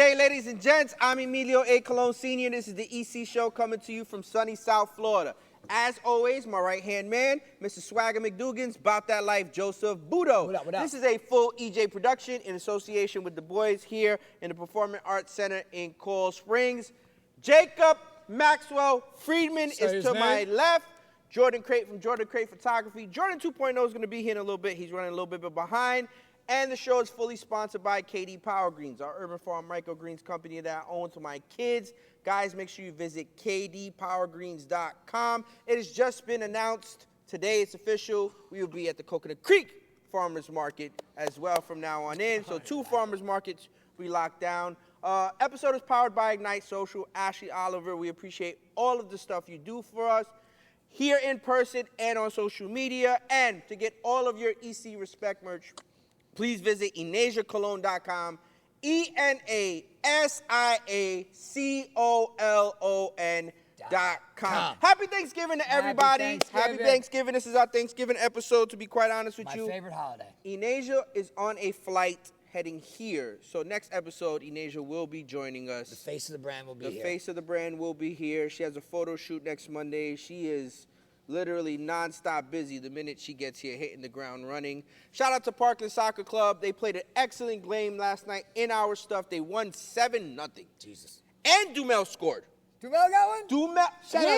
day, ladies and gents. I'm Emilio A. Colón Sr. This is the EC Show coming to you from sunny South Florida. As always, my right-hand man, Mr. Swagger McDougan's About That Life, Joseph Budo. What up? This is a full EJ production in association with the boys here in the Performing Arts Center in Coral Springs. Jacob Maxwell Friedman is to my left. Jordan Crate from Jordan Crate Photography. Jordan 2.0 is going to be here in a little bit. He's running a little bit behind. And the show is fully sponsored by KD Power Greens, our urban farm microgreens company that I own to my kids. Guys, make sure you visit kdpowergreens.com. It has just been announced. Today it's official. We will be at the Coconut Creek Farmers Market as well from now on in. So 2 farmers markets we locked down. Episode is powered by Ignite Social. Ashley Oliver, we appreciate all of the stuff you do for us here in person and on social media. And to get all of your EC Respect merch, please visit EnasiaColón.com, ENASIACOLON.com. Happy Thanksgiving to everybody. Happy Thanksgiving. This is our Thanksgiving episode, to be quite honest with you. My favorite holiday. Enasia is on a flight heading here. So next episode, Enasia will be joining us. The face of the brand will be here. The face of the brand will be here. She has a photo shoot next Monday. She is literally nonstop busy the minute she gets here, hitting the ground running. Shout out to Parkland Soccer Club. They played an excellent game last night in our stuff. They won 7-0. Jesus. And Dumel scored. Dumel got one?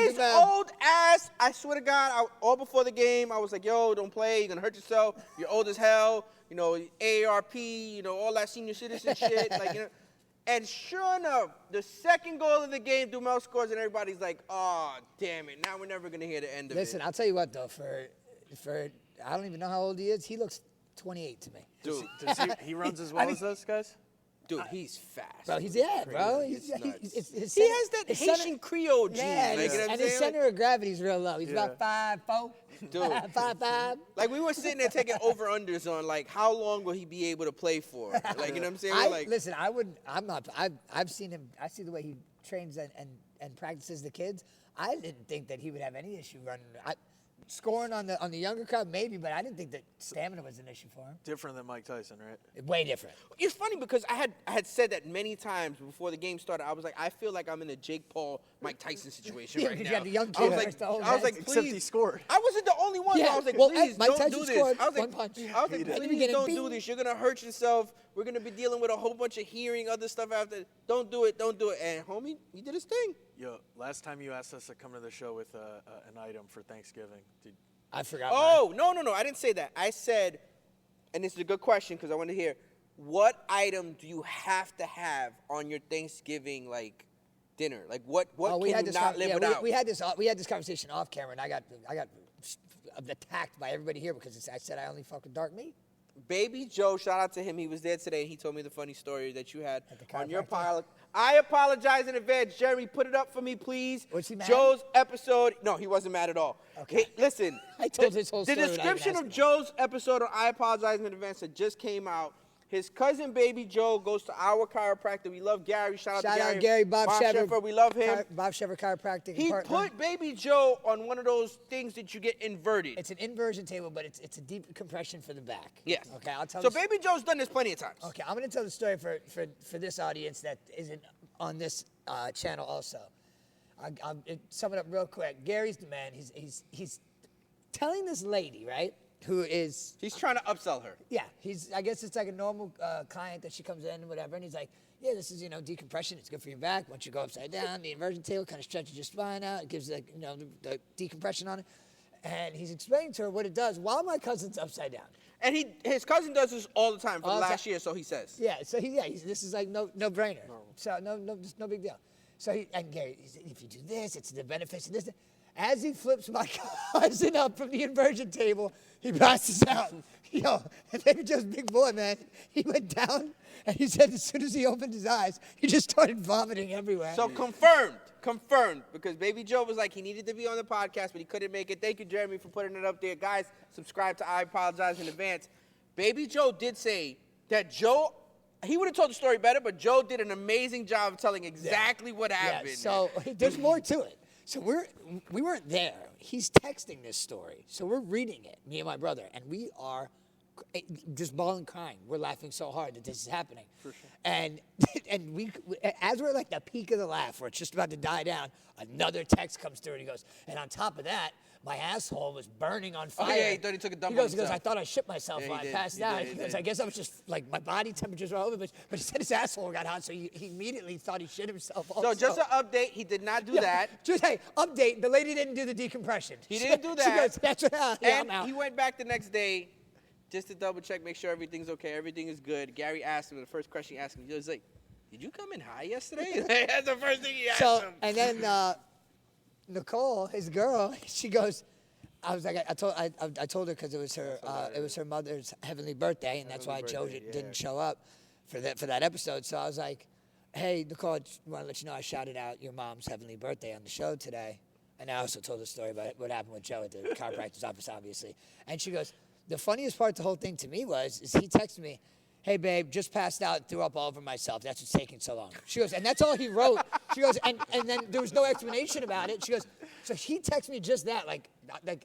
His old ass, I swear to God, all before the game, I was like, yo, don't play. You're going to hurt yourself. You're old as hell. You know, AARP, you know, all that senior citizen shit. Like, you know. And sure enough, the second goal of the game, Dumel scores, and everybody's like, oh, damn it. Now we're never going to hear the end of it. Listen, I'll tell you what, though. For I don't even know how old he is. He looks 28 to me. Dude, he runs as well as those guys? Dude, he's fast. Bro, he has that Haitian Creole gene. Yeah, like, you know and his center of gravity is real low. He's about 5'4". Dude. 5'5". Like, we were sitting there taking over-unders on, like, how long will he be able to play for? Like, you know what I'm saying? Listen, I've seen him. I see the way he trains and practices the kids. I didn't think that he would have any issue running. Scoring on the younger crowd, maybe, but I didn't think that stamina was an issue for him. Different than Mike Tyson, right? Way different. It's funny because I had said that many times before the game started. I was like, I feel like I'm in a Jake Paul, Mike Tyson situation right now. You got the young kid. I was like, please. Except he scored. I wasn't the only one. Yeah. I was like, well, please, Mike don't Tyson do this. scored I was like, one punch. Please don't do this. You're going to hurt yourself. We're going to be dealing with a whole bunch of hearing, other stuff after. Don't do it. Don't do it. And, homie, he did his thing. Yo, last time you asked us to come to the show with an item for Thanksgiving. I forgot. Oh, no. I didn't say that. I said, and this is a good question because I want to hear, what item do you have to have on your Thanksgiving, like, dinner? Like, what can you not live without? We had this conversation off camera, and I got attacked by everybody here because I said I only fuck with dark meat. Baby Joe, shout out to him. He was there today, and he told me the funny story that you had on your pile. I apologize in advance. Jeremy, put it up for me, please. Was he mad? Joe's episode. No, he wasn't mad at all. Okay. Hey, listen. I told his whole story. The description of Joe's episode on I Apologize in Advance that just came out. His cousin, Baby Joe, goes to our chiropractor. We love Gary. Shout out Gary. Bob Sheffer. We love him. Bob Sheffer Chiropractic. He put Baby Joe on one of those things that you get inverted. It's an inversion table, but it's a deep compression for the back. Yes. Okay, I'll tell you. So Baby Joe's done this plenty of times. Okay, I'm going to tell the story for this audience that isn't on this channel also. I'll sum it up real quick. Gary's the man. He's telling this lady, right? He's trying to upsell her. Yeah, I guess it's like a normal client that she comes in and whatever, and he's like, yeah, this is, decompression. It's good for your back. Once you go upside down, the inversion table kind of stretches your spine out. It gives, the decompression on it. And he's explaining to her what it does while my cousin's upside down. And his cousin does this all the time for the last year, so he says. Yeah, so this is like no brainer. So no big deal. So Gary, if you do this, it's the benefits of this. As he flips my cousin up from the inversion table, he passes out. Yo, and Baby Joe's big boy, man. He went down, and he said as soon as he opened his eyes, he just started vomiting everywhere. So confirmed, because Baby Joe was like he needed to be on the podcast, but he couldn't make it. Thank you, Jeremy, for putting it up there. Guys, subscribe to I Apologize in Advance. Baby Joe did say that he would have told the story better, but Joe did an amazing job of telling exactly what happened. Yeah, so there's more to it. So we weren't there. He's texting this story. So we're reading it, me and my brother, and we are just bawling, crying. We're laughing so hard that this is happening. For sure. And we, as we're like the peak of the laugh, where it's just about to die down, another text comes through and he goes, and on top of that, my asshole was burning on fire. Oh, yeah, he thought he took a dump He on goes, himself. I thought I shit myself when I passed out. He goes, I guess I was just, like, my body temperatures were over, but he said his asshole got hot, so he immediately thought he shit himself also. So just an update, he did not do that. Just, hey, update, the lady didn't do the decompression. He didn't do that. She goes, that's what, yeah, I'm And out. he went back the next day just to double check, make sure everything's okay, everything is good. Gary asked him, the first question he asked him, he was like, did you come in high yesterday? That's the first thing he asked him. And then Nicole, his girl, she goes, I was like, I told her because it was her mother's heavenly birthday, and that's why Joe didn't show up for that episode. So I was like, hey, Nicole, I just want to let you know I shouted out your mom's heavenly birthday on the show today. And I also told the story about what happened with Joe at the chiropractor's office, obviously. And she goes, the funniest part of the whole thing to me is he texted me, hey, babe, just passed out, threw up all over myself. That's what's taking so long. She goes, and that's all he wrote. She goes, and then there was no explanation about it. She goes, so he texted me just that, like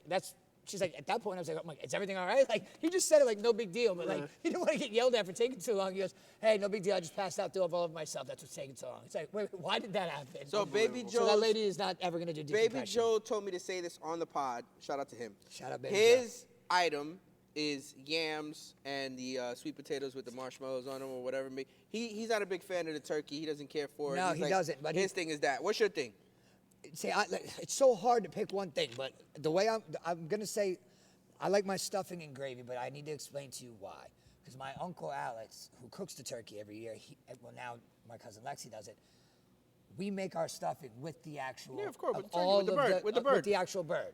that's, she's like, at that point, I was like, oh my, is everything all right? Like, he just said it like no big deal, but like, he didn't want to get yelled at for taking too long. He goes, hey, no big deal, I just passed out, threw up all over myself. That's what's taking so long. It's like, wait, why did that happen? So Baby Joe, so that lady is not ever going to do decompression. Baby Joe told me to say this on the pod. Shout out to him. Shout out, Baby His item is yams and the sweet potatoes with the marshmallows on them or whatever. He's not a big fan of the turkey. He doesn't care for it. No, He's he like, doesn't. But his thing is that. What's your thing? See, it's so hard to pick one thing, but the way I'm going to say, I like my stuffing and gravy, but I need to explain to you why. Because my Uncle Alex, who cooks the turkey every year, now my cousin Lexi does it, we make our stuffing with the actual, Yeah, of course, with the all turkey, with the bird. with the actual bird.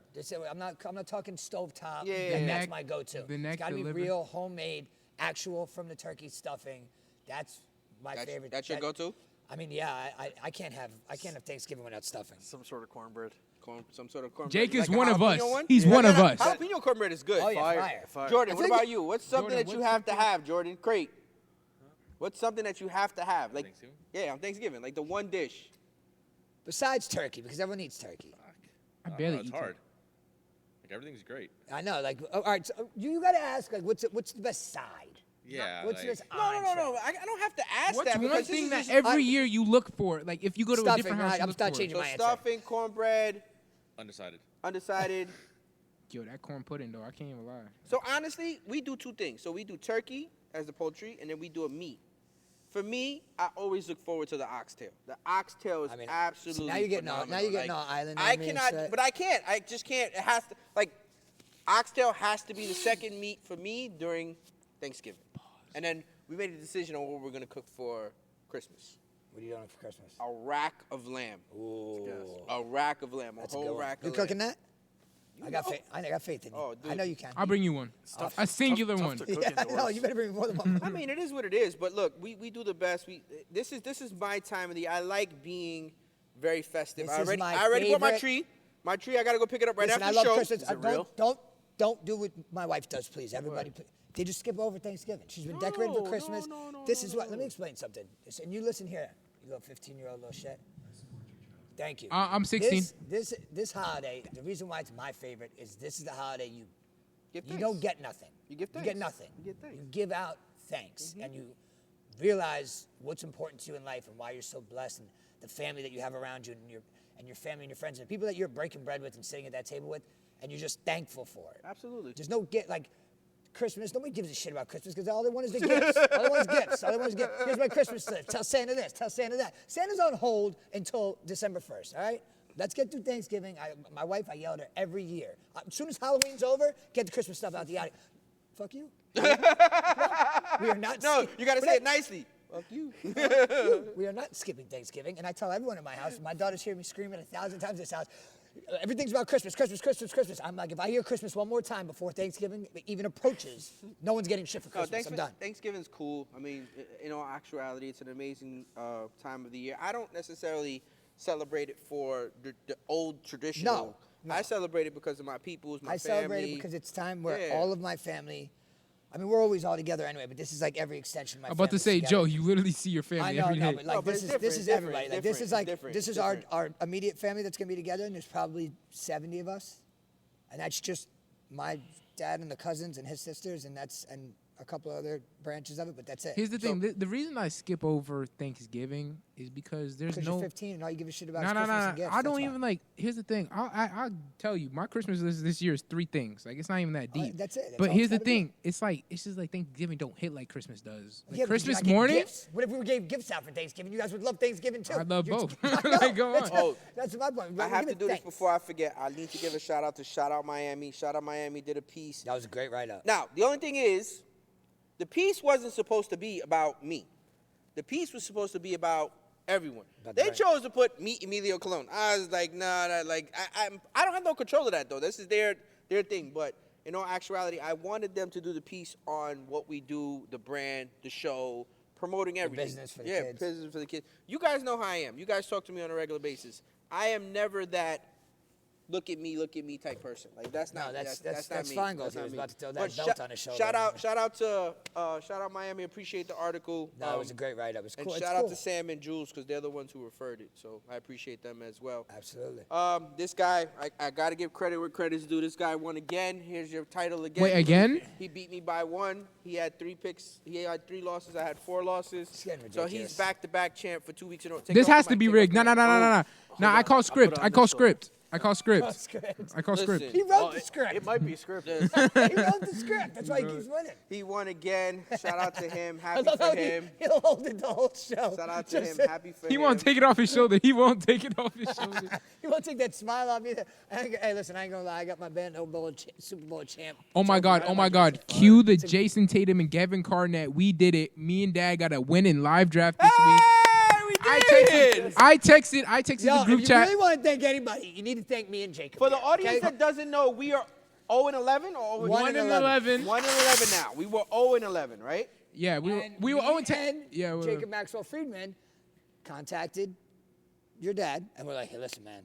I'm not talking stovetop. Yeah. That's my go-to. The neck It's got to be delivered. real, homemade, actual from the turkey stuffing. That's my favorite. That's your go-to? I mean, yeah, I can't have Thanksgiving without stuffing. Some sort of cornbread. Some sort of cornbread. Jake is Like a one of us. jalapeno one? He's one of us. Jalapeno cornbread is good. Oh, yeah, Fire. fire. Jordan, I what think about you? What's something Jordan, that you what's have to have, Jordan? Crate. What's something that you have to have? Like, Thanksgiving? yeah, on Thanksgiving, like the one dish. Besides turkey, because everyone eats turkey. I barely it's eat hard. Like everything's great. I know, like, all right, so you got to ask, like, what's the best side? Yeah. What's like, this No. I don't have to ask What's that one because thing this that is every year you look for? Like if you go to a Stuffing, different house, right? you I'm look start for changing it. so my answer. stuffing, cornbread, undecided. undecided. Yo, that corn pudding though, I can't even lie. So honestly, we do two things. So we do turkey as the poultry, and then we do a meat. For me, I always look forward to the oxtail. The oxtail is absolutely now you're getting all, phenomenal. now you're getting all island. I cannot, but I can't. I just can't. It has to, like, oxtail has to be the second meat for me during Thanksgiving. And then we made a decision on what we're going to cook for Christmas. What are you doing for Christmas? A rack of lamb. Ooh. A rack of lamb. That's a a whole good one. rack You of cooking lamb. that? I got faith in you. Oh, dude. I know you can. I'll bring you one. A singular tough one. to cook Yeah, indoors. no, you better bring me more than one. I mean, it is what it is. But look, we do the best. This is my time of the year. I like being very festive. This I is already my bought my favorite- tree. My tree, I got to go pick it up right Listen, after I the love show. Christmas. Don't do what my wife does, please. Everybody, they just skip over Thanksgiving. She's been decorating for Christmas. This is what. Let me explain something. And you listen here, you little 15-year-old little shit. Thank you. I'm 16. This holiday, the reason why it's my favorite is this is the holiday you Give don't thanks. get nothing. You give You get thanks. nothing. You get thanks. You give out thanks, and you realize what's important to you in life and why you're so blessed, and the family that you have around you, and your family and your friends, and the people that you're breaking bread with and sitting at that table with, and you're just thankful for it. Absolutely. There's no like Christmas. Nobody gives a shit about Christmas because all they want is the gifts. All they want is gifts. All they want is gifts. Here's my Christmas list. Tell Santa this. Tell Santa that. Santa's on hold until December 1st. All right. Let's get through Thanksgiving. My wife, I yell at her every year. As soon as Halloween's over, get the Christmas stuff out the attic. Fuck you. We are not. No, you got to say it nicely. Fuck you. We are not skipping Thanksgiving. And I tell everyone in my house, my daughters hear me screaming 1,000 times in this house, everything's about Christmas, Christmas, Christmas, Christmas. I'm like, if I hear Christmas one more time before Thanksgiving even approaches, no one's getting shit for Christmas. I'm done. Thanksgiving's cool. I mean, in all actuality, it's an amazing time of the year. I don't necessarily celebrate it for the old traditional. No. I celebrate it because of my peoples, my I family. celebrate it because it's time where Yeah. all of my family, I mean, we're always all together anyway, but this is like every extension of my I'm about to family's say, together. Joe, you literally see your family I know, every no, day. but like No, but this it's is different, everybody. Like this is like different, this is different. our immediate family that's gonna be together, and there's probably 70 of us, and that's just my stepdad and the cousins and his sisters, and a couple other branches of it, but that's it. Here's the thing. The reason I skip over Thanksgiving is because there's Because no. you're 15 and all you give a shit about No, is no, Christmas no. and gifts. I that's don't why. even like. Here's the thing. I'll tell you. My Christmas list this year is 3 things. Like it's not even that Oh, deep. that's it. That's But all here's it's the gotta be. thing. It's just like Thanksgiving don't hit like Christmas does. Like Yeah, but Christmas I get morning. Gifts. What if we gave gifts out for Thanksgiving? You guys would love Thanksgiving too. I love You're- both. I know, Like, go that's, on. Oh, that's my point. I have to do this thanks. before I forget. I need to give a shout out to Shout Out Miami. Shout Out Miami did a piece. That was a great write-up. Now, the only thing is, the piece wasn't supposed to be about me. The piece was supposed to be about everyone. About They the brand. chose to put me, Emilio Colón. I was like, nah, like I don't have no control of that though. This is their thing. But in all actuality, I wanted them to do the piece on what we do, the brand, the show, promoting everything. business for the yeah, kids. business for the kids. You guys know how I am. You guys talk to me on a regular basis. I am never that look at me type person. Like that's not that's not me. fine, Gold. That's He not was me. about to throw that But belt on his shoulder. shout out Miami. Appreciate the article. No, it was a great write-up. It's And cool. It's shout out cool. to Sam and Jules because they're the ones who referred it. So I appreciate them as well. Absolutely. This guy, I got to give credit where credit's due. This guy won again. Here's your title again. Wait, again? He beat me by 1. He had 3 picks. He had 3 losses. I had 4 losses. getting So ridiculous. he's back-to-back champ for 2 weeks in a row. Take This off has the to mic, be take rigged. off No, the no, no, mic. no, no. No, I call script. it on I this call one. script. I call script. Script. I call script. Listen. He wrote Oh, the script. It might be scripted. He wrote the script. That's why he keeps winning. He won again. Shout out to him. I Happy love for how him. he'll hold it the whole show. Shout out to him. Just- Happy for him. He won't take it off his shoulder. He won't take it off his shoulder. He won't take that smile off either. Hey, listen, I ain't gonna lie. I got my band Super Bowl champ. Oh my God! Oh my God! Cue the Jason Tatum and Gavin Garnett. We did it. Me and Dad got a win in live draft this week. Hey, we did! I texted Yo, the group if you chat. really want to thank anybody, you need to thank me and Jacob. For the here, audience okay? that doesn't know, we are 0-11 or 1 and 11. 1-11 now. We were 0-11, right? Yeah, we were me 0-10. and Yeah, we were. Jacob Maxwell Friedman contacted your dad, and we're like, hey, listen, man.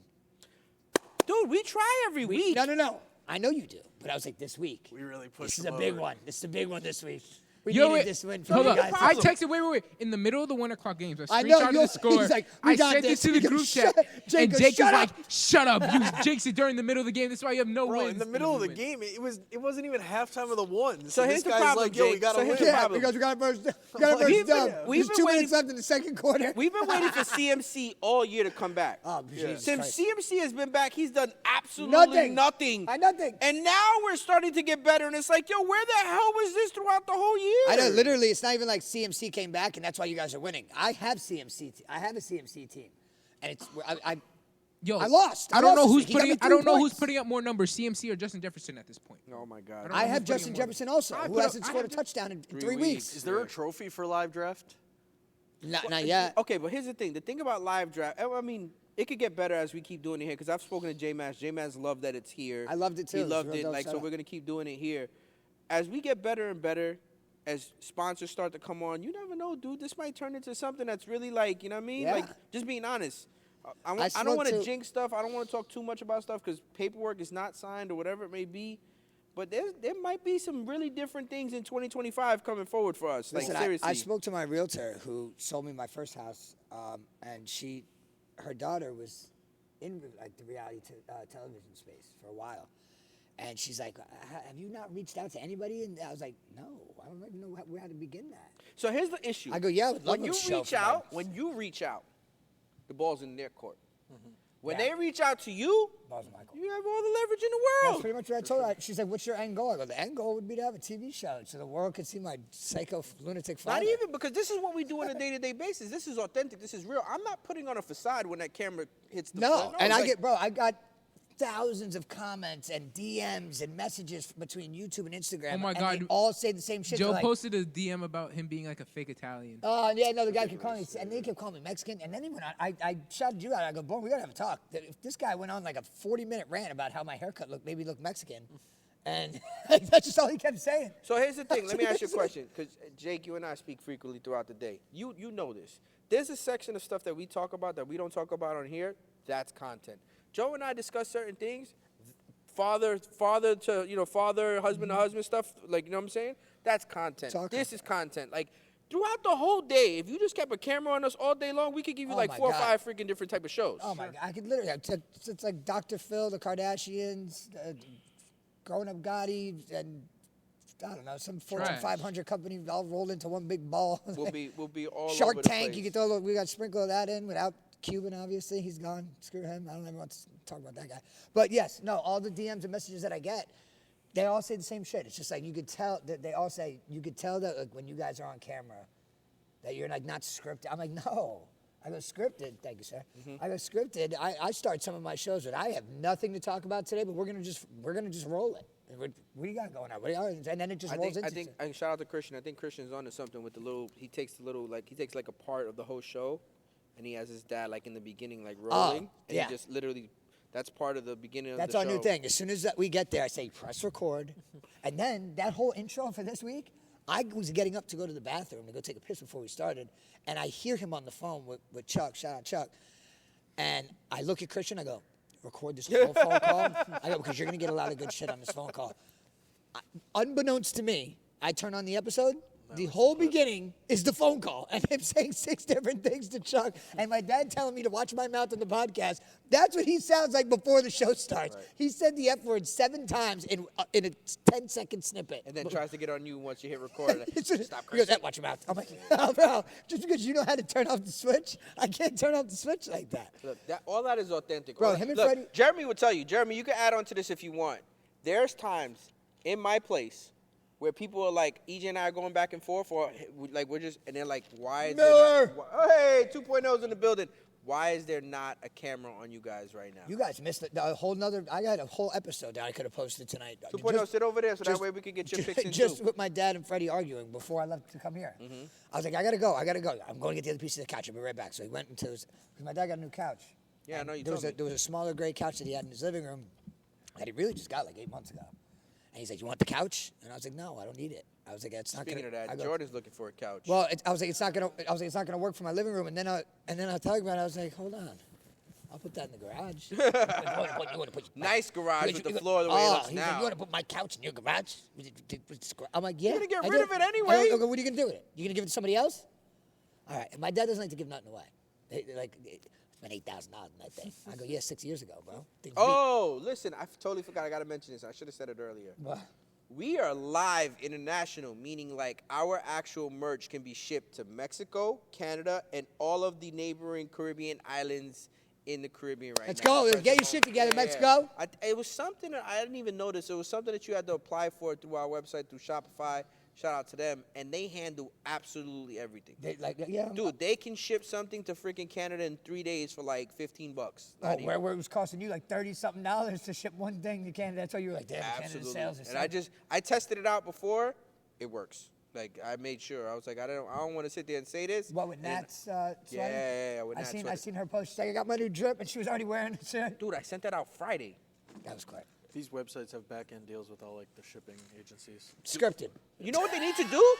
Dude, we try every week. No. I know you do, but I was like, this week. We really This pushed is the a big boat. one. This is a big one this week. We Yo, needed wait, this win from hold you up. guys. I texted, wait. In the middle of the 1 o'clock games, I I know, screenshotted you're- the score. he's like, we I got sent this. it to the He group goes, chat. shut- And Jacob, Jake shut was like, up. shut up. Jake said during the middle of the game. That's why you have no Bro, wins. in the middle of the Wins. game, it wasn't even halftime of the one. So here's this the guy's problem, like, yo, we Jake. gotta So here's win. the Yeah, problem. because we got a first down. We've been There's 2 minutes left in the second quarter. We've been waiting for CMC all year to come back. Oh, Jesus Since Christ. CMC has been back, he's done absolutely nothing. Nothing. And now we're starting to get better, and it's like, yo, where the hell was this throughout the whole year? I know, literally, it's not even like CMC came back, and that's why you guys are winning. I have a CMC team, and it's Yo, I lost. I don't know this who's week. He got putting. me I don't 3 know who's points. putting up more numbers, CMC or Justin Jefferson at this point. Oh, my God. I have who's putting Justin more. Jefferson also, I who put up- hasn't I scored a have- touchdown in 3 3 weeks. Is there a trophy for live draft? Not yet. Okay, but here's the thing. The thing about live draft, I mean, it could get better as we keep doing it here because I've spoken to J-Mass. J-Mass loved that it's here. I loved it too. He It was loved real it. dope. Like, Shout so out. we're going to keep doing it here. As we get better and better, as sponsors start to come on, you never know, dude. This might turn into something that's really like, you know what I mean? Yeah. Like, just being honest. I I don't want to spoke to- jinx stuff. I don't want to talk too much about stuff because paperwork is not signed or whatever it may be. But there might be some really different things in 2025 coming forward for us. Listen, like, seriously. I spoke to my realtor who sold me my first house, and her daughter was in like the reality television space for a while, and she's like, "Have you not reached out to anybody?" And I was like, "No, I don't even know how to begin that." So here's the issue. I go, "Yeah, I would love when a you show reach for out, them." when you reach out, the ball's in their court. When Yeah. they reach out to you, Ball's in my court. you have all the leverage in the That's world. pretty much what I told her. She's like, "What's your end goal?" I go, "The end goal would be to have a TV show so the world could see my psycho lunatic father." Not even because this is what we do on a day-to-day basis. This is authentic. This is real. I'm not putting on a facade when that camera hits the No, front. and it's I like- get, bro, I got thousands of comments and DMs and messages between YouTube and Instagram. Oh my and God. they all say the same shit. Joe They're like, posted a DM about him being like a fake Italian. oh, yeah, no, the guy kept calling me, and they kept calling me Mexican. And then he went on, I shouted you out. I go, boy, we got to have a talk. If this guy went on like a 40-minute rant about how my haircut maybe looked Mexican, and that's just all he kept saying. So here's the thing. Let me ask you a question, because Jake, you and I speak frequently throughout the day. You know this. There's a section of stuff that we talk about that we don't talk about on here. That's content. Joe and I discuss certain things. Father to husband to husband stuff. Like, you know what I'm saying? That's content. It's all This is content. Like, throughout the whole day, if you just kept a camera on us all day long, we could give you Oh like my 4 or God. 5 freaking different type of shows. Oh, my God. I could literally, it's like Dr. Phil, the Kardashians, growing up Gotti and I don't know, some Fortune Trash. 500 company all rolled into one big ball. We'll be all Shark over the Tank, place. you could throw, we got sprinkle of that in without Cuban, obviously. He's gone. Screw him. I don't ever want to talk about that guy. But yes, no, all the DMs and messages that I get, they all say the same shit. It's just like you could tell that they all say, you could tell that like, when you guys are on camera, that you're like not scripted. I'm like, no. I go scripted. Thank you, sir. I go scripted. I start some of my shows with I have nothing to talk about today, but we're gonna just roll it. What do you got going on? And then it just rolls into. I think shout out to Christian. I think Christian's onto something with the little. He takes like a part of the whole show, and he has his dad like in the beginning like rolling, and yeah. he just literally. That's part of the beginning of That's the our show. new thing. As soon as we get there, I say press record, and then that whole intro for this week. I was getting up to go to the bathroom to go take a piss before we started, and I hear him on the phone with Chuck. Shout out Chuck. And I look at Christian. I go, record this whole phone call. I go, because you're going to get a lot of good shit on this phone call. Unbeknownst to me, I turn on the episode. The whole beginning is the phone call, and him saying 6 different things to Chuck, and my dad telling me to watch my mouth on the podcast. That's what he sounds like before the show starts. Right. He said the F word 7 times in a 10-second snippet. And then tries to get on you once you hit record. Stop he goes, watch your mouth. I'm like, oh, bro, just because you know how to turn off the switch, I can't turn off the switch like that. Look, all that is authentic. Bro, him and Look, Freddie. Jeremy would tell you. Jeremy, you can add on to this if you want. There's times in my place where people are like, EJ and I are going back and forth, or like we're just, and they're like, why is Miller! there not, hey, 2.0's in the building. Why is there not a camera on you guys right now? You guys missed a whole nother, I got a whole episode that I could have posted tonight. 2.0, sit over there so that way we could get your picks in Just too. with my dad and Freddie arguing before I left to come here. I was like, I gotta go. I'm going to get the other piece of the couch. I'll be right back. So he went into his, because my dad got a new couch. Yeah, I know you there told me. There was a smaller gray couch that he had in his living room that he really just got like 8 months ago. And he's like, you want the couch? And I was like, no, I don't need it. I was like, it's not Speaking gonna. of that, Jordan's looking for a couch. Well, I was like, it's not gonna work for my living room. And then I talked about it. I was like, hold on, I'll put that in the garage. You wanna put Nice garage with the floor the way it looks he's now. like, you want to put my couch in your garage? I'm like, yeah. You're gonna get I rid do. of it anyway. I go, what are you gonna do with it? You gonna give it to somebody else? All right. And my dad doesn't like to give nothing away. Spent $8,000 on that thing. I go, yeah, 6 years ago, bro. Oh, listen, I totally forgot. I gotta mention this. I should have said it earlier. What? We are live international, meaning like our actual merch can be shipped to Mexico, Canada, and all of the neighboring Caribbean islands in the Caribbean right Let's now. go. Get your shit together. Let's go. It was something that I didn't even notice. It was something that you had to apply for through our website, through Shopify. Shout out to them. And they handle absolutely everything. Dude, they can ship something to freaking Canada in 3 days for like $15. Where it was costing you like $30-something to ship one thing to Canada. That's why you were like, damn, Canada sales is and I tested it out before. It works. Like I made sure. I was like, I don't want to sit there and say this. What with Nat's sweater? Yeah, with Nat's sweater. I seen her post. She's like, I got my new drip, and she was already wearing it. Dude, I sent that out Friday. That was quick. These websites have back-end deals with all like the shipping agencies. Scripted. You know what they need to do?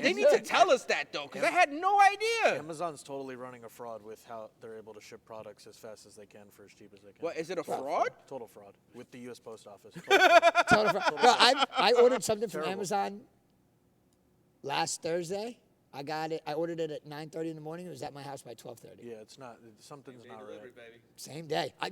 They need to tell us that though, because I had no idea. Amazon's totally running a fraud with how they're able to ship products as fast as they can for as cheap as they can. What, is it a fraud? Total fraud with the U.S. Post Office. Total fraud. Bro, I ordered something from Terrible. Amazon last Thursday. I got it. I ordered it at 9:30 in the morning. It was at my house by 12:30. Yeah, it's not. Something's not right. Baby. Same day. I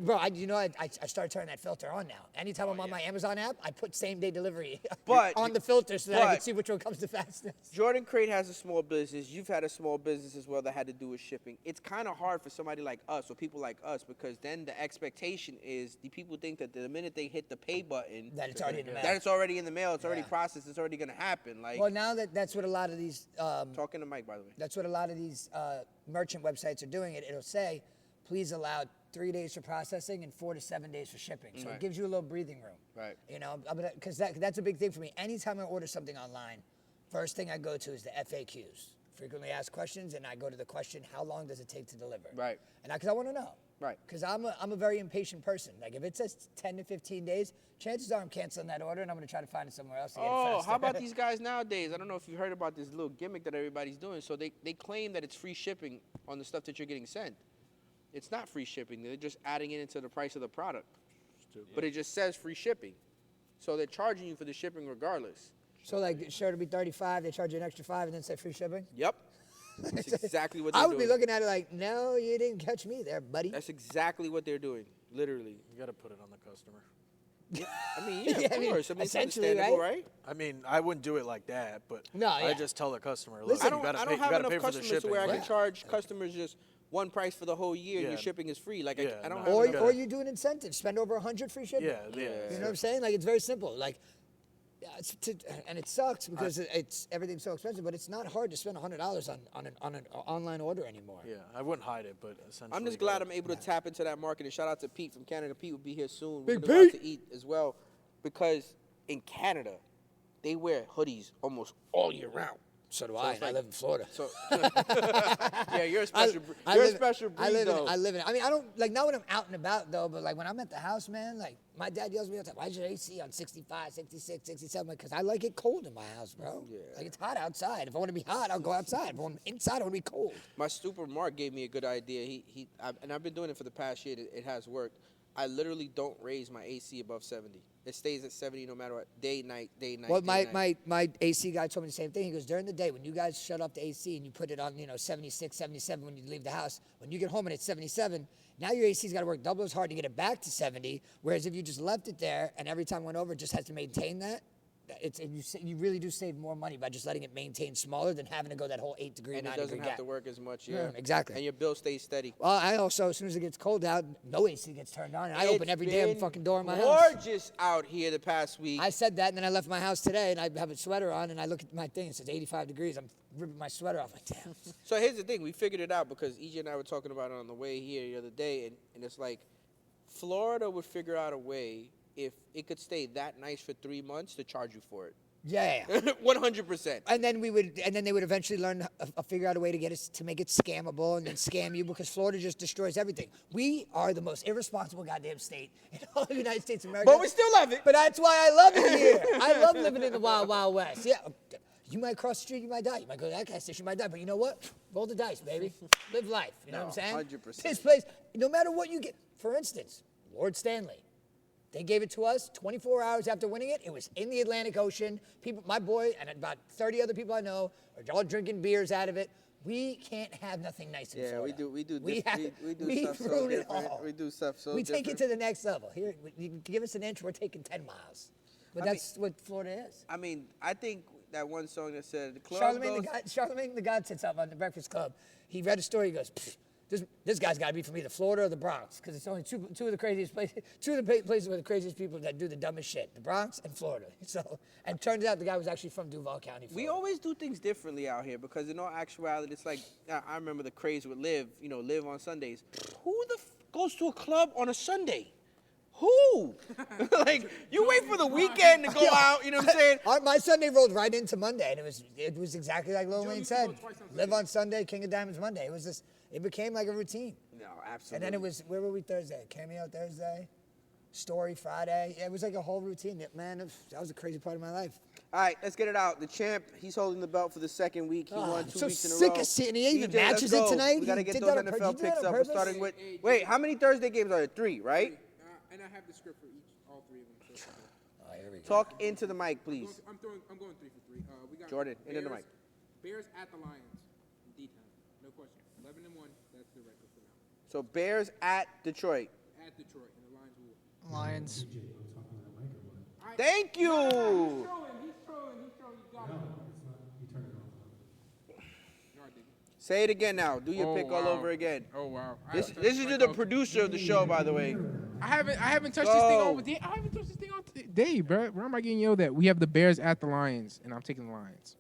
started turning that filter on now. Anytime I'm on my Amazon app, I put same-day delivery on the filter so that I can see which one comes the fastest. Jordan Crate has a small business. You've had a small business as well that had to do with shipping. It's kind of hard for somebody like us or people like us because then the expectation is the people think that the minute they hit the pay button, That it's already in the mail. that it's already in the mail. It's already processed. It's already going to happen. Like, Well, now that's what a lot of these talking to Mike, by the way. That's what a lot of these merchant websites are doing. It'll say, please allow 3 days for processing and 4 to 7 days for shipping. So it gives you a little breathing room. Right. You know, because that's a big thing for me. Anytime I order something online, first thing I go to is the FAQs, frequently asked questions, and I go to the question, how long does it take to deliver? Right. And because I want to know. Right. Because I'm a very impatient person. Like if it says 10 to 15 days, chances are I'm canceling that order and I'm going to try to find it somewhere else to get it faster. How about these guys nowadays? I don't know if you heard about this little gimmick that everybody's doing. So they claim that it's free shipping on the stuff that you're getting sent. It's not free shipping. They're just adding it into the price of the product. But it just says free shipping. So they're charging you for the shipping regardless. So like, sure to be 35, they charge you an extra 5 and then say free shipping? Yep. That's exactly what they're I doing. would be looking at it like, no, you didn't catch me there, buddy. That's exactly what they're doing, literally. You got to put it on the customer. I mean, yeah, Yeah, of course. I mean, it's essentially, understandable, right? I mean, I wouldn't do it like that, but No, I yeah. just tell the customer, look, Listen, I don't, you gotta I pay, don't you have gotta enough pay for the customers to shipping. where I Yeah. can charge customers just one price for the whole year and your Yeah. shipping is free. Like, Yeah, I don't no. have Or, enough. or you do an incentive. Spend over 100 free shipping. Yeah, yeah. You know what I'm saying? Like, it's very simple. Like, and it sucks because everything's so expensive, but it's not hard to spend $100 on an online order anymore. Yeah, I wouldn't hide it, but essentially. I'm just glad I'm able to tap into that market. And shout out to Pete from Canada. Pete will be here soon. Big We're gonna go out Pete. to eat as well, because in Canada, they wear hoodies almost all year round. So do I. it's And I like- live in Florida. So, yeah, you're a special. You're a special breed, I live though. in it. I mean, I don't like not when I'm out and about though, but like when I'm at the house, man. Like my dad yells at me all the time, "Why's your AC on 65, 66, 67?" Because I like it cold in my house, bro. Yeah. Like it's hot outside. If I want to be hot, I'll go outside. If I want inside, I want to be cold. My stupid Mark gave me a good idea. And I've been doing it for the past year. It has worked. I literally don't raise my AC above 70. It stays at 70 no matter what. Day, night, day, night. Well, day, night. my AC guy told me the same thing. He goes, during the day, when you guys shut off the AC and you put it on, 76, 77 when you leave the house, when you get home and it's 77, now your AC's got to work double as hard to get it back to 70. Whereas if you just left it there and every time it went over, it just has to maintain that, you really do save more money by just letting it maintain smaller than having to go that whole 8 degree, And 9 it degree doesn't gap. have to work as much. Yeah, Yeah, exactly. And your bill stays steady. Well, I also, as soon as it gets cold out, no AC gets turned on. And I open every damn fucking door in my house. Gorgeous out here the past week. I said that, and then I left my house today, and I have a sweater on, and I look at my thing, it says 85 degrees. I'm ripping my sweater off. Like, damn. So here's the thing. We figured it out because EJ and I were talking about it on the way here the other day, and it's like Florida would figure out a way if it could stay that nice for 3 months to charge you for it. Yeah. 100%. And then they would eventually learn, figure out a way to get us to make it scammable and then scam you because Florida just destroys everything. We are the most irresponsible goddamn state in all of the United States of America. But we still love it. But that's why I love it here. I love living in the wild, wild west. Yeah. You might cross the street, you might die. You might go to that gas station, you might die. But you know what? Roll the dice, baby. Live life. You know what I'm saying? 100%. This place, no matter what you get. For instance, Lord Stanley. They gave it to us 24 hours after winning it. It was in the Atlantic Ocean. People, my boy, and about 30 other people I know are all drinking beers out of it. We can't have nothing nice in Yeah, Florida. we do We stuff so ruin it different. all. We do stuff so We different. take it to the next level. Here, you give us an inch, we're taking 10 miles. But that's what Florida is. I mean, I think that one song that said the club Charlemagne the God said something on the Breakfast Club. He read a story. He goes, this guy's got to be from either Florida or the Bronx, because it's only two of the craziest places, places where the craziest people that do the dumbest shit, the Bronx and Florida. So, and turns out the guy was actually from Duval County, Florida. We always do things differently out here because in all actuality, it's like, I remember the craze with Liv, Liv on Sundays. Who the goes to a club on a Sunday? Who? Like, you wait for the weekend to go out, you know what I'm saying? My Sunday rolled right into Monday, and it was exactly like Lil Wayne said. Live on Sunday, King of Diamonds Monday. It became like a routine. No, absolutely. And then it was, where were we Thursday? Cameo Thursday, Story Friday. Yeah, it was like a whole routine. Man, that was a crazy part of my life. All right, let's get it out. The champ, he's holding the belt for the second week. He won 2 so weeks in a row. sick of seeing he even EJ, let's matches it go. tonight. We got to He get did those that on NFL purpose. He did picks that on up. We're purpose. starting with, wait, how many Thursday games are there? 3, right? And I have the script for all 3 of them. So Oh, here we go. Talk into the mic, please. I'm going 3 for 3. We got Jordan, into the mic. Bears at the Lions in D-Town. No question. 11-1. That's the record for now. So Bears at Detroit. At Detroit, and the Lions will. Lions. Thank you. He's trolling. You got it. No, I didn't. Say it again now. Do your Oh, pick all wow. over again. Oh wow. This is the producer of the show, by the way. I haven't touched this thing Go. on. I haven't touched this thing on today, bro. Where am I getting yelled at? We have the Bears at the Lions, and I'm taking the Lions.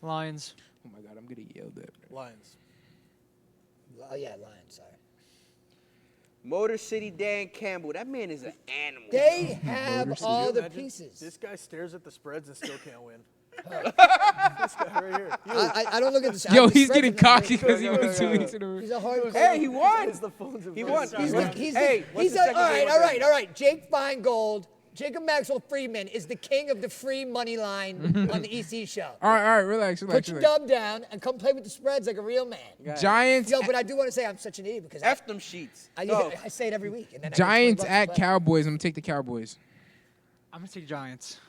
Lions. Oh my God, I'm getting yelled at. Lions. Oh, yeah, Lions, sorry. Motor City Dan Campbell. That man is an animal. They have all Could the you imagine? pieces. This guy stares at the spreads and still can't win. This guy right here. I don't look at this. Yo, he's getting cocky because he won 2 weeks in a row. He's a hardcore. Hey, he won. The phones in He front won. of us. He's all right. Jake Feingold, Jacob Maxwell Friedman is the king of the free money line on the EC show. All right, relax. Put your dub down and come play with the spreads like a real man. Giants. Yo, but I do want to say I'm such an idiot because F them sheets. Go. I say it every week. And then Giants I get $20 at to play. Cowboys. I'm gonna take the Cowboys. I'm going to take Giants.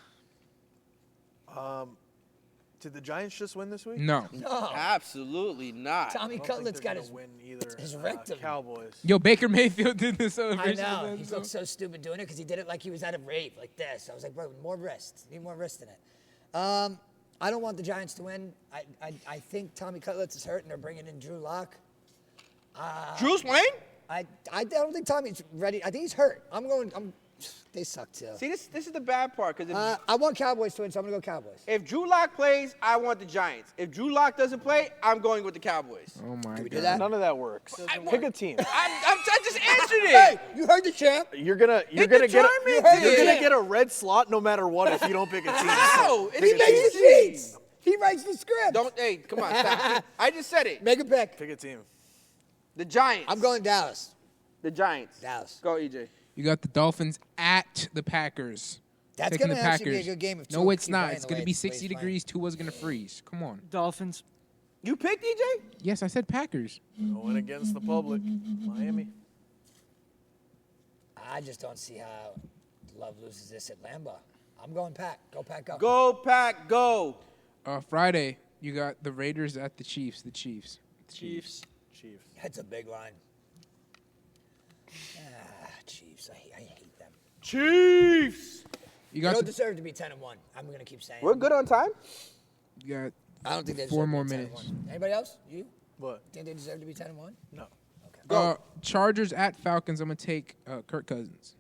Did the Giants just win this week? No. No, Absolutely not. Tommy I don't Cutlet's think they're got gonna his win either. just wrecked him. Cowboys. Yo, Baker Mayfield did the I celebration. know. He looked so stupid doing it because he did it like he was at a rave, like this. I was like, bro, more wrist. Need more wrist in it. I don't want the Giants to win. I think Tommy Cutlets is hurt, and they're bringing in Drew Lock. Drew's playing? I don't think Tommy's ready. I think he's hurt. They suck too. See, this is the bad part. Because I want Cowboys to win, so I'm going to go Cowboys. if Drew Lock plays, I want the Giants. If Drew Lock doesn't play, I'm going with the Cowboys. Oh my Can we god. do that? None of that works. Pick a team. I just answered it. Hey, you heard the champ. You're gonna It get determines you're gonna it. get a red slot no matter what if you don't pick a team. How? It's He makes the sheets. He writes the script. Hey, come on, stop. I just said it. Make a pick. Pick a team. The Giants. I'm going Dallas. The Giants. Dallas. Go, EJ. You got the Dolphins at the Packers. That's Taking going the to actually be a Packers. good game. If No, Tua it's keep not. playing It's the going way to be he's 60 playing. degrees. Tua's going to freeze. Come on. Dolphins. You picked EJ? Yes, I said Packers. Going against the public. Miami. I just don't see how Love loses this at Lambeau. I'm going Pack. Go Pack, go. Go, Pack, go. Friday, you got the Raiders at the Chiefs. The Chiefs. Chiefs. Chiefs. That's a big line. Chiefs. I hate them. Chiefs. You They got don't the, deserve to be 10-1. I'm going to keep saying We're it. good on time? you got I don't think they deserve 4 to be more 10-1. minutes. Anybody else? You? What? Think they deserve to be 10-1? No. Go. Chargers at Falcons. I'm going to take Kirk Cousins.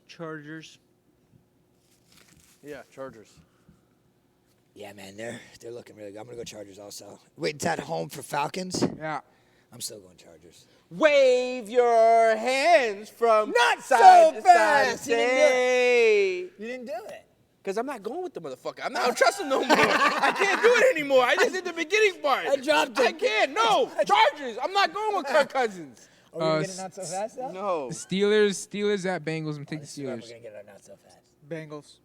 Chargers. Yeah, Chargers. Yeah, man, they're looking really good. I'm going to go Chargers also. Wait, it's at home for Falcons? Yeah. I'm still going Chargers. Wave your hands from Not side so to fast. side. You didn't do Say. You didn't do it. Because I'm not going with the motherfucker. I'm not trusting no more. I can't do it anymore. I just did the beginning part. I dropped it. I can't. No. Chargers. I'm not going with Kirk Cousins. Are we going to get it not so fast, though? No. Steelers at Bengals. I'm going to take the This is where we're Steelers. going to get it not so fast. Bengals.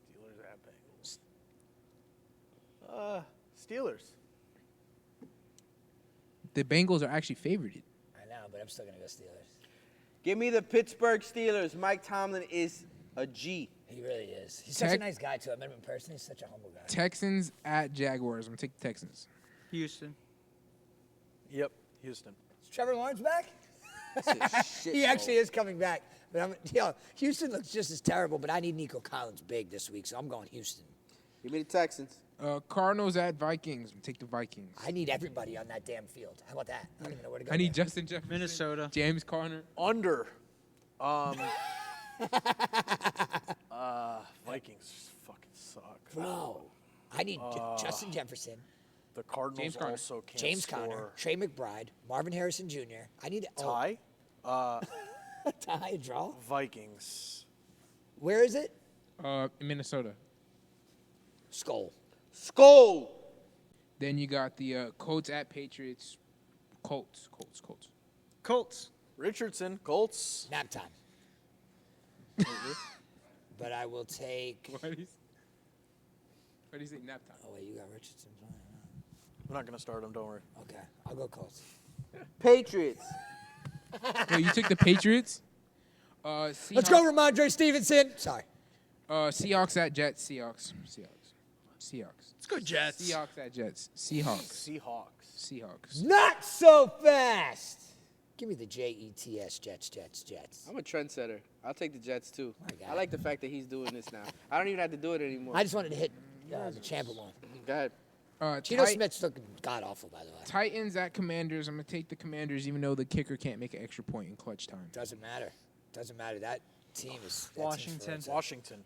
Steelers at Bengals. Steelers. The Bengals are actually favored. I know, but I'm still going to go Steelers. Give me the Pittsburgh Steelers. Mike Tomlin is a G. He really is. He's such a Tech- nice guy, too. I met him in person. He's such a humble guy. Texans at Jaguars. I'm going to take the Texans. Houston. Yep. Houston. Is Trevor Lawrence back? Shit, He actually is coming back. But Houston looks just as terrible, but I need Nico Collins big this week, so I'm going Houston. Give me the Texans. Cardinals at Vikings. I'm going to take the Vikings. I need everybody on that damn field. How about that? I don't even know where to go. I need there. Justin Jefferson. Minnesota. James Conner. Under. Vikings fucking suck. Bro, I need Justin Jefferson, The Cardinals James Conner. also can't James score. Conner, Trey McBride, Marvin Harrison Jr. I need Tie. tie a draw. Vikings. Where is it? In Minnesota. Skull. Skull. Then you got the Colts at Patriots. Colts. Colts. Richardson. Colts. Nap time. But I will take. Why do you say nap time? Oh wait, you got Richardson. I'm not gonna start him. Don't worry. Okay, I'll go Colts. Patriots. Wait, you took the Patriots? Let's go, Ramondre Stevenson. Sorry. Seahawks at Jets. Seahawks. Let's go Jets. Seahawks at Jets. Seahawks. Not so fast. Give me the Jets. Jets. I'm a trendsetter. I'll take the Jets, too. My God. I like the fact that he's doing this now. I don't even have to do it anymore. I just wanted to hit the champ one. Go ahead. Geno Smith's looking god awful, by the way. Titans at Commanders. I'm going to take the Commanders, even though the kicker can't make an extra point in clutch time. Doesn't matter. That team is Washington.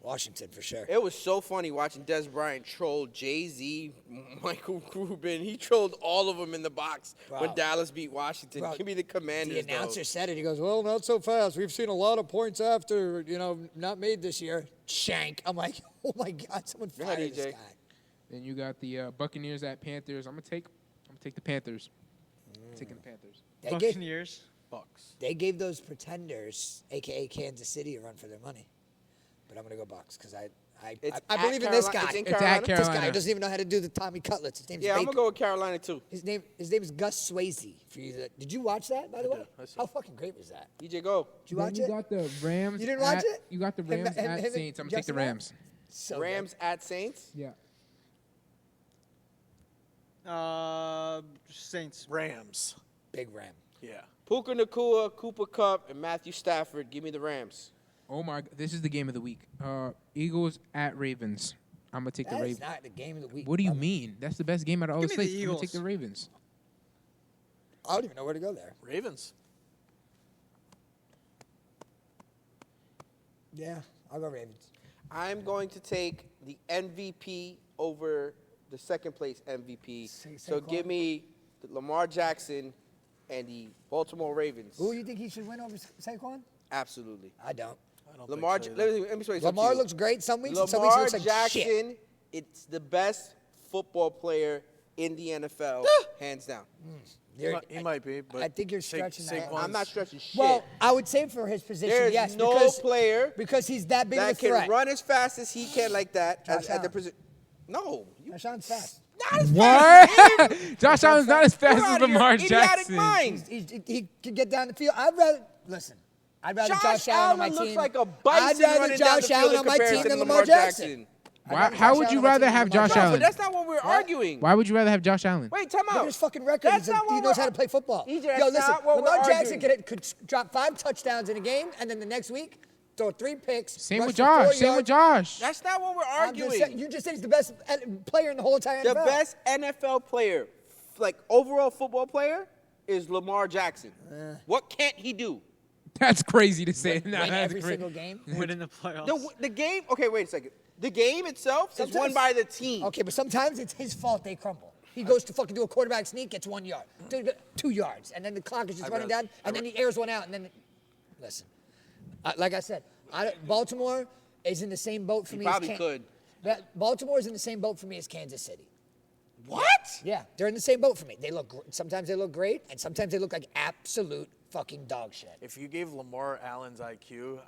Washington for sure. It was so funny watching Des Bryant troll Jay-Z, Michael Rubin. He trolled all of them in the box when Bro. Dallas beat Washington. Bro, Give me the Commanders, The announcer though. said it. He goes, "Well, not so fast. We've seen a lot of points after, not made this year." Shank. I'm like, oh my God, someone Go ahead, fired this EJ. guy. Then you got the Buccaneers at Panthers. I'm gonna take the Panthers. Taking the Panthers. Buccaneers. Bucks. They gave those pretenders, aka Kansas City, a run for their money. But I'm gonna go Bucks because I It's I at believe in this Carolina- guy. it's in It's at Carolina? This guy Carolina. doesn't even know how to do the Tommy Cutlets. His name's Yeah, I'm Baker. going to go with Carolina, too. His name is Gus Swayze. For you did you watch that, by the way? I saw How it. fucking great was that? EJ, go. Did you Then watch you it? got the Rams. You didn't watch it? You got the Him- Rams him- at him and Saints. I'm gonna take the Justin Lane? Rams. So Rams at Saints. Yeah. Saints. Rams. Big Ram. Yeah. Puka Nakua, Cooper Kupp, and Matthew Stafford. Give me the Rams. Oh my! This is the game of the week. Eagles at Ravens. I'm gonna take the That is Ravens. not the game of the week. What do you brother. mean? That's the best game out of all the Give me the slates. I'm gonna take the Eagles. Ravens. I don't even know where to go there. Ravens. Yeah, I'll go Ravens. I'm going to take the MVP over the second place MVP. So Saquon? give me the Lamar Jackson and the Baltimore Ravens. Who do you think he should win over Saquon? Absolutely. I don't. I don't Lamar, think so either. let me explain something to Lamar you. looks great some weeks, and some weeks he Lamar looks like Jackson, shit. it's the best football player in the NFL, hands down. He might be, but I think you're stretching that. I'm not stretching shit. Well, I would say for his position, There's yes, no player because he's that big of a that can threat. run as fast as he can like that Josh at the Allen. position. No. Marshawn's fast. Not as fast as him. What? Josh Allen's not as fast You're as out of your Lamar idiotic Jackson. mind. He can get down the field. I'd rather Josh Josh Allen on my Allen looks team. like a I'd bison rather running down Josh the field Allen in on my team comparison than to Lamar Jackson. How would you rather have Josh No, Allen? but that's not what we're arguing. Why would you rather have Josh Allen? Wait, time Look out. at his fucking record. That's not He what knows we're- how to play football. EJ, that's Yo, listen, not what Lamar we're Jackson arguing. could drop 5 touchdowns in a game, and then the next week throw 3 picks. Same rush with for 4 Josh. Same with yards. Josh. That's not what we're I'm just arguing. saying- you just said he's the best player in the whole entire The NFL. best NFL player, like overall football player, is Lamar Jackson. What can't he do? That's crazy to say. Win Nah, that's every crazy. single game. Win in the playoffs. The game. Okay, wait a second. The game itself is won Sometimes- by the team. Okay, but sometimes it's his fault they crumble. He goes to fucking do a quarterback sneak, gets 1 yard, 2 yards, and then the clock is just running down, and then he airs one out, and then, listen, like I said, Baltimore is in the same boat for He me. probably as could. Baltimore is in the same boat for me as Kansas City. What? Yeah, they're in the same boat for me. Sometimes they look great, and sometimes they look like absolute fucking dog shit. If you gave Lamar Allen's IQ,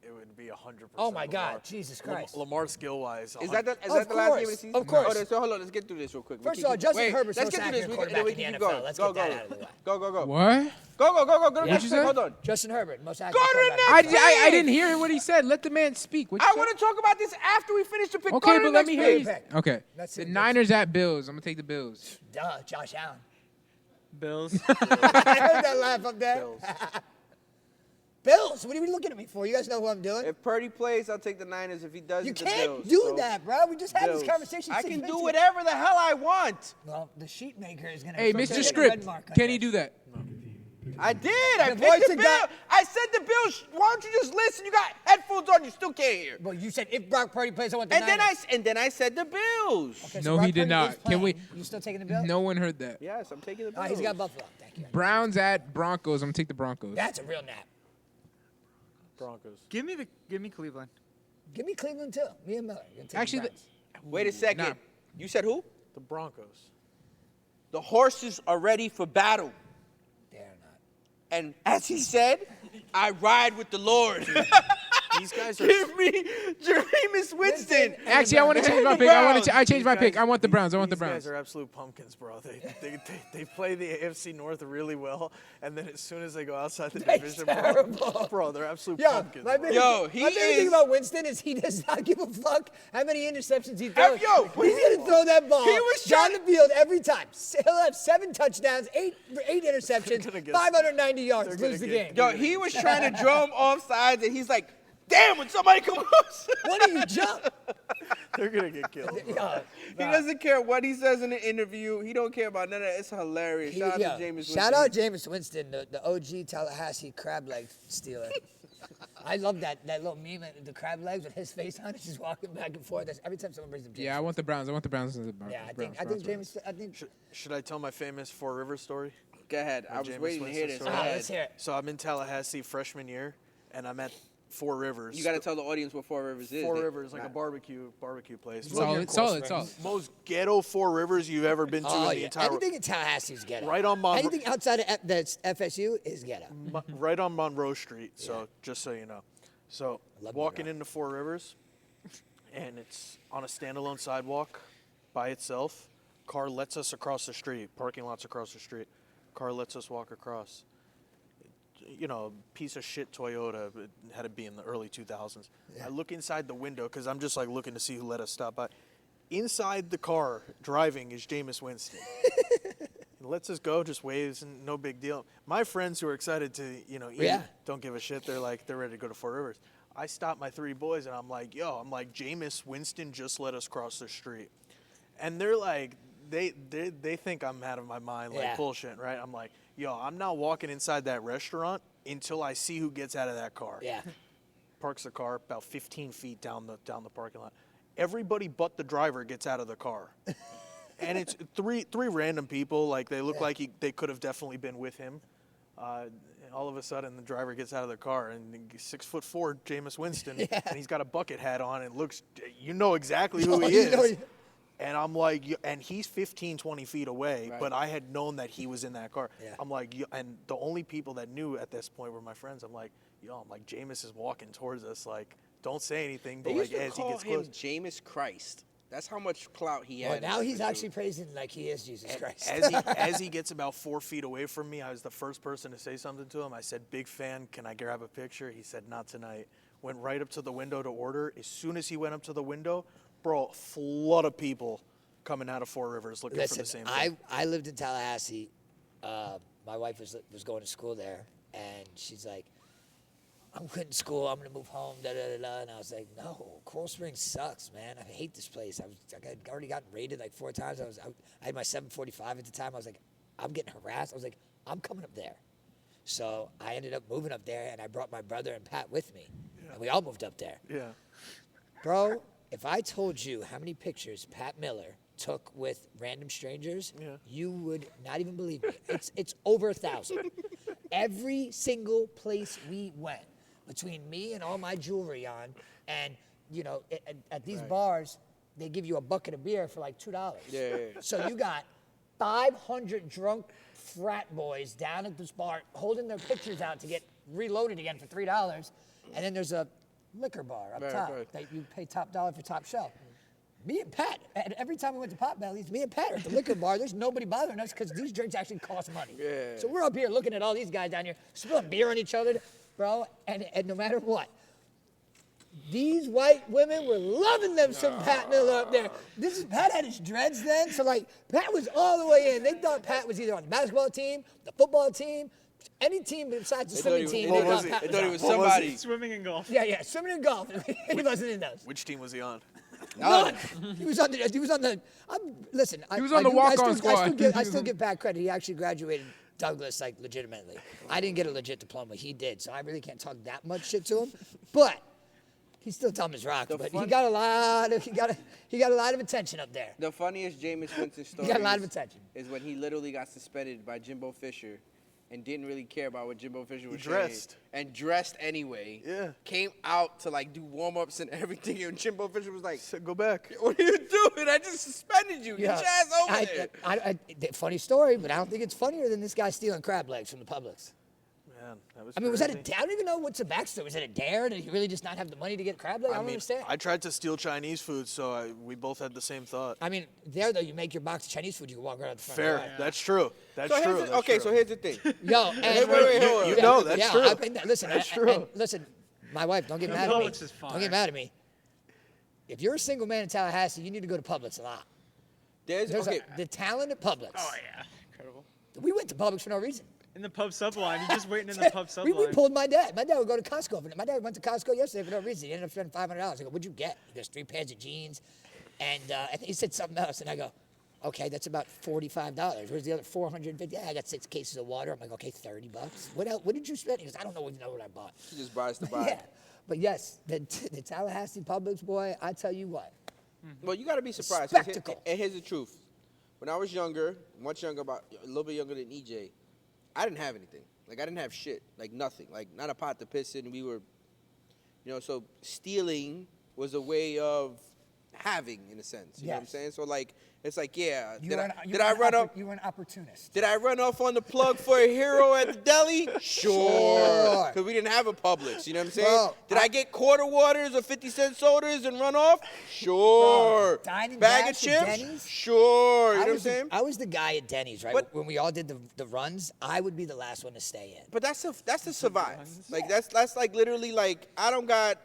it would be 100%. Oh my Lamar. God, Jesus Christ. Lamar skill-wise. Is that the Of last game of the course, season? of course. Oh, so hold on. Let's get through this real quick. First of all, Justin Herbert's let's most get through this. accurate We can quarterback keep in the going. NFL. Let's Go, get that go. out of the way. Go. What? Go. What'd you say? Hold on. Justin Herbert, most accurate Go to the quarterback. next I didn't hear what he said. Let the man speak. What you I say? want to talk about this after we finish the pick. Okay, Go to but the let next me hear you. pick. Okay. That's The it. Niners at Bills. I'm gonna take the Bills. Duh, Josh Allen. Bills. I heard that laugh up there. Bills, what are you looking at me for? You guys know who I'm doing. If Purdy plays, I'll take the Niners. If he does, You the can't Bills. do So, that, bro. We just had Bills. this conversation. I 6 can minutes do ago. whatever the hell I want. Well, the sheet maker is going to Hey, Mr. Script, can he do that? I did. I The voice picked the of Bills. God- I said the Bills. Why don't you just listen? You got headphones on. You still can't hear. Well, you said if Brock Purdy plays, I want the And Niners. then I said the Bills. Okay, No, Brock he did Purdy not. is Can we- playing. You still taking the Bills? No one heard that. Yes, I'm taking the Bills. He's got Buffalo. Thank you. Browns at Broncos. I'm gonna take the Broncos. That's a real nap. Broncos. give me Cleveland. Give me Cleveland, too. Me and Miller. You're gonna take Actually, the Browns. Wait a second. Nah. You said who? The Broncos. The horses are ready for battle. They're not. And as he said, I ride with the Lord. These guys are. Give me Jameis Winston. Actually, I want to change my And pick. the I changed my These pick. guys- I want the Browns. I want the These Browns. guys are absolute pumpkins, bro. They play the AFC North really well, and then as soon as they go outside the division, bro, they're absolute Yo, pumpkins. my bro. favorite, he my favorite is- thing about Winston is he does not give a fuck how many interceptions he Yo, throws. He's going to throw that ball he was down trying- the field every time. He'll have 7 touchdowns, 8 interceptions, gonna get- 590 yards, they're lose the gonna game. get- Yo, he was trying to draw him off sides, and he's like, damn, when somebody comes close. What do you jump? They're gonna get killed. Yo, He doesn't care what he says in the interview. He don't care about none of that. It's hilarious. Shout out to Jameis Winston. Shout out Jameis Winston, the OG Tallahassee crab leg stealer. I love that little meme, the crab legs with his face on it, just walking back and forth. That's every time someone brings up Jameis. Yeah, I want the Browns. I want the Browns. Yeah, I think Jameis. I think. Should I tell my famous Four Rivers story? Go ahead. I was Jameis waiting to hear this. Winston Go story? ahead. Let's hear it. So I'm in Tallahassee freshman year, and I'm at Four Rivers. You got to tell the audience what Four Rivers is. Four Rivers, like a barbecue place. Solid. Most ghetto Four Rivers you've ever been to Oh, in the yeah. entire. Anything in Tallahassee is ghetto. Right on Monroe. Anything outside of that's FSU is ghetto. Right on Monroe Street. So just so you know, so love walking Monroe. into Four Rivers, and it's on a standalone sidewalk, by itself. Car lets us across the street. Parking lot's across the street. Car lets us walk across. You know, piece of shit Toyota. It had to be in the early 2000s. I look inside the window because I'm just like looking to see who let us stop by. Inside the car, driving, is Jameis Winston. He lets us go, just waves, and no big deal. My friends who are excited to, eat, Yeah. don't give a shit. They're ready to go to Four Rivers. I stopped my 3 boys, and I'm like, Jameis Winston just let us cross the street. And they're like, they think I'm out of my mind, like bullshit, right? I'm like, I'm not walking inside that restaurant until I see who gets out of that car. Yeah. Parks the car about 15 feet down the parking lot. Everybody but the driver gets out of the car. And it's three random people. Like, they look like they could have definitely been with him. And all of a sudden, the driver gets out of the car, and 6'4" Jameis Winston, and he's got a bucket hat on, and looks, exactly who he is. And I'm like, and he's 15, 20 feet away, but I had known that he was in that car. Yeah. I'm like, and the only people that knew at this point were my friends. I'm like, Jameis is walking towards us, like, don't say anything, but They used like to as he call gets him close. Jameis Christ. That's how much clout he Well, had. now he's actually praising like he is Jesus Christ. As he gets about 4 feet away from me, I was the first person to say something to him. I said, "Big fan, can I grab a picture?" He said, "Not tonight." Went right up to the window to order. As soon as he went up to the window, bro, a flood of people coming out of Four Rivers looking for the same thing. I lived in Tallahassee. My wife was going to school there, and she's like, I'm quitting school. I'm going to move home, da-da-da-da. And I was like, no, Coral Springs sucks, man. I hate this place. I had already gotten raided like 4 times. I had my 745 at the time. I was like, I'm getting harassed. I was like, I'm coming up there. So I ended up moving up there, and I brought my brother and Pat with me. And we all moved up there. Yeah. Bro, if I told you how many pictures Pat Miller took with random strangers, you would not even believe me. It's over 1,000. Every single place we went, between me and all my jewelry on, and at these bars, they give you a bucket of beer for like $2. Yeah. So you got 500 drunk frat boys down at this bar holding their pictures out to get reloaded again for $3, and then there's a liquor bar up top that you pay top dollar for top shelf. Me and Pat, and every time we went to Potbelly's, me and Pat are at the liquor bar. There's nobody bothering us because these drinks actually cost money. Yeah. So we're up here looking at all these guys down here spilling beer on each other, bro, and no matter what, these white women were loving them some Pat Miller up there. Pat had his dreads then, so like Pat was all the way in. They thought Pat was either on the basketball team, the football team, any team besides the swimming team. They thought Pat thought he was on. somebody. Swimming and golf. Yeah, swimming and golf. He wasn't in those. Which team was he on? None. He was on the. Listen. He was on the walk-on squad. I still give Pat credit. He actually graduated Douglas like legitimately. I didn't get a legit diploma. He did, so I really can't talk that much shit to him. But he's still dumb as rock. But he got a lot of attention up there. The funniest Jameis Winston story He got a lot of attention. is when he literally got suspended by Jimbo Fisher and didn't really care about what Jimbo Fisher was dressed. saying. And dressed anyway. Yeah. Came out to like do warm-ups and everything, and Jimbo Fisher was like, Said, "Go back." "What are you doing? I just suspended you. Get your ass over there." Funny story, but I don't think it's funnier than this guy stealing crab legs from the Publix. Man, that was I mean, was that crazy. I don't even know what's the backstory. Was it a dare? Did he really just not have the money to get crab legs? I don't understand. I tried to steal Chinese food, so we both had the same thought. I mean, there though, you make your box of Chinese food, you can walk right out the front. Fair. door. That's true. That's So true. here's That's true. so here's the thing. Yo, and wait, hold on. You know, that's true. Listen, That's and true. listen, my wife, don't get mad at me. Publix is Don't fire. get mad at me. If you're a single man in Tallahassee, you need to go to Publix a lot. There's the talent at Publix. Oh, yeah. Incredible. We went to Publix for no reason. In the pub subline. You're just waiting in the pub we subline. pulled my dad. My dad would go to Costco. My dad went to Costco yesterday for no reason. He ended up spending $500. I go, "What'd you get?" He goes, 3 pairs of jeans. And I think he said something else. And I go, "Okay, that's about $45. Where's the other 450? Yeah, I got 6 cases of water." I'm like, "Okay, $30. What else? What did you spend?" He goes, "I don't even know what I bought." He just buys to buy. Yeah. But yes, the Tallahassee Publix, boy, I tell you what. Well, you got to be surprised. 'cause Spectacle. And here's the truth. When I was younger, much younger, about a little bit younger than EJ, I didn't have anything. Like, I didn't have shit. Like, nothing. Like, not a pot to piss in. We were, so stealing was a way of having, in a sense. You know what I'm Yes. saying? So, like, it's like, yeah. You Did were I an run up? You were an opportunist. Did I run off on the plug for a hero at the deli? Sure. Because we didn't have a Publix, you know what I'm saying? Bro, Did I get quarter waters or 50-cent sodas and run off? Sure. Dine and Bag of Dash at chips? Denny's? Sure. You know what I'm saying? I was the guy at Denny's, right? But- when we all did the runs, I would be the last one to stay in. But that's to survive. Like, that's like literally like, I don't got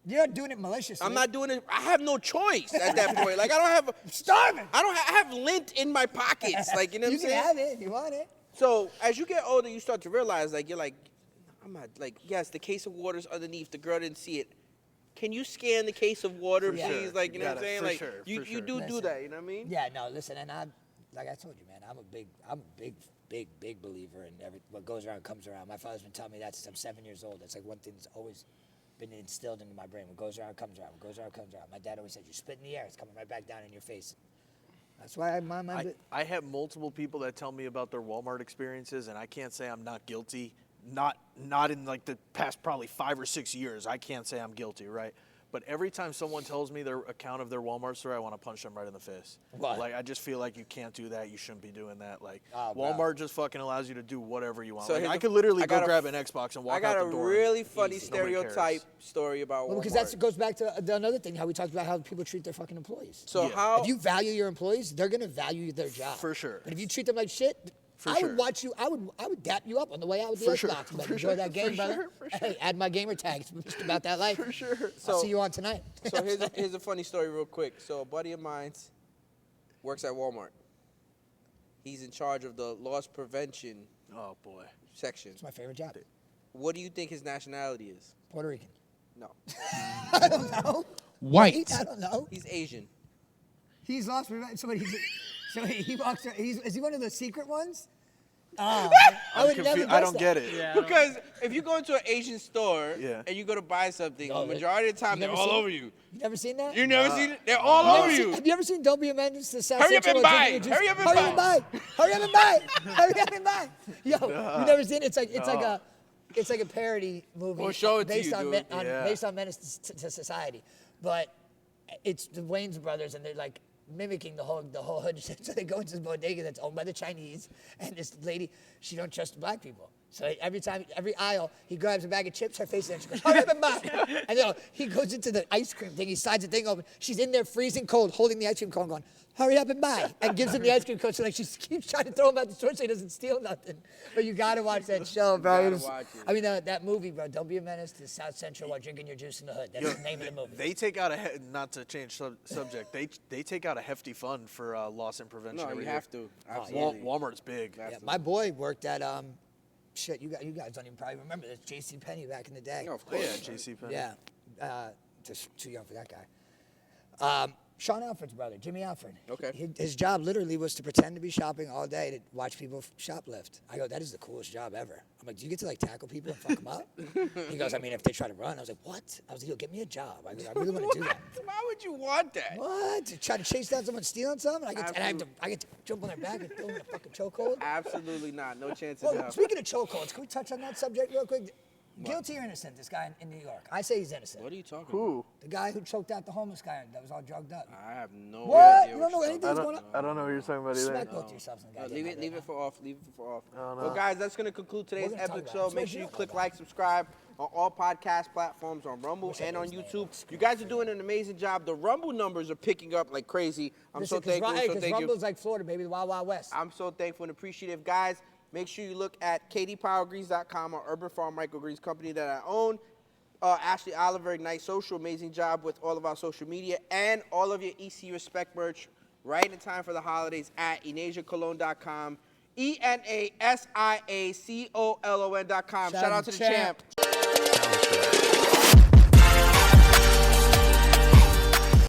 You're not doing it maliciously. I'm not doing it. I have no choice at that point. Like, I don't have. Starving. I have lint in my pockets. Like, you know what I'm saying? You can have it if you want it. So as you get older, you start to realize, like, you're like, I'm not, like, yes, the case of water's underneath. The girl didn't see it. Can you scan the case of water, please? sure. Like, you know what I'm Gotta- saying? for Like, sure, you for sure. do Listen. that. You know what I mean? Yeah, no, listen, and like I told you, man, I'm a big believer in what goes around comes around. My father's been telling me that since I'm 7 years old. That's like one thing that's always been instilled into my brain. What goes around comes around. What goes around comes around. My dad always said, you spit in the air, it's coming right back down in your face. That's why I have multiple people that tell me about their Walmart experiences, and I can't say I'm not guilty. Not in like the past probably 5 or 6 years. I can't say I'm guilty, right? But every time someone tells me their account of their Walmart store, I want to punch them right in the face. Why? Like, I just feel like you can't do that. You shouldn't be doing that. Like, Oh, bro. Walmart just fucking allows you to do whatever you want. So like, here's I a- could literally I go got a- grab an Xbox and walk I got out a the door. really funny Easy. Nobody cares. stereotype story about Walmart. Well, because that goes back to another thing, how we talked about how people treat their fucking employees. So Yeah. how? If you value your employees, they're gonna value their job. For sure. But if you treat them like shit, For I sure. would watch you. I would dap you up on the way out with the For Xbox. sure. But For enjoy sure. that game, For brother. sure. For Hey, add my gamer tags. Just about that life. For sure. I'll So see you on tonight. So here's a funny story real quick. So a buddy of mine works at Walmart. He's in charge of the loss prevention Oh, boy. section. It's my favorite job. What do you think his nationality is? Puerto Rican. No. I don't know. White. I don't know. He's Asian. He's lost. So he walks. Is he one of the secret ones? I would never. I don't guess get that. it. Yeah. Because if you go into an Asian store Yeah. and you go to buy something, No, the majority of the time you they're never all seen- over you. You never seen that? You never seen it? They're all over you. Have you ever seen Don't Be a Menace to South Hurry up Central? and or buy. Drinking Your Hurry Juice? up and Hurry up and buy. buy. Hurry up and buy. Hurry up and buy. Yo, you never seen it? It's like a parody movie Well, show it to based you, on dude. Yeah. based on Menace to Society, but it's the Wayans brothers and they're like mimicking the whole hood. So they go into this bodega that's owned by the Chinese, and this lady, she don't trust black people. So every aisle, he grabs a bag of chips, her face is there, she goes, hurry up and buy. And then he goes into the ice cream thing, he slides the thing open. She's in there freezing cold, holding the ice cream cone going, hurry up and buy. And gives him the ice cream cone. So like she keeps trying to throw him out the store so he doesn't steal nothing. But you gotta watch that show, bro. You gotta watch it. I mean, that movie, bro, Don't Be a Menace to South Central while drinking your juice in the hood. That's the name of the movie. They take out not to change subject. They take out a hefty fund for loss and prevention. No, every you year. have to. Absolutely. Walmart's big. Yeah, my boy worked at shit. You guys don't even probably remember this. J.C. Penney back in the day. No, of Oh, yeah, course. JC Penney. Yeah, just too young for that guy. Sean Alfred's brother, Jimmy Alfred. Okay. His job literally was to pretend to be shopping all day to watch people shoplift. I go, that is the coolest job ever. I'm like, do you get to like tackle people and fuck them up? He goes, I mean, if they try to run. I was like, what? I was like, yo, get me a job. I go, I really want to do that. Why would you want that? What? To try to chase down someone stealing something? I get to jump on their back and throw them in a fucking chokehold? Absolutely not. No chance in Well, hell. speaking of chokeholds, can we touch on that subject real quick? Guilty or innocent, this guy in New York? I say he's innocent. What are you talking Who? The guy who choked out the homeless guy that was all drugged up. about? I have no What? idea. You don't know you're anything talking that's going on? I don't know what you're talking about either. Smack both yourselves in the about. goddamn head Leave right it for off. Leave it for off. no. Well, guys, that's going to conclude today's We're gonna talk about episode. it. Make So sure you you click know like, subscribe on all podcast platforms, on Rumble Wish I and knew on his name. YouTube. You guys are doing an amazing job. The Rumble numbers are picking up like crazy. I'm so Listen, thankful. So because thank you. Rumble's like Florida, baby, the Wild Wild West. I'm so thankful and appreciative. Guys, make sure you look at katiepowergreens.com, our Urban Farm Microgreens company that I own. Ashley Oliver, Ignite Social, amazing job with all of our social media and all of your EC Respect merch right in time for the holidays at enasiacolon.com, ENASIACOLON.com. Shout out to the champ.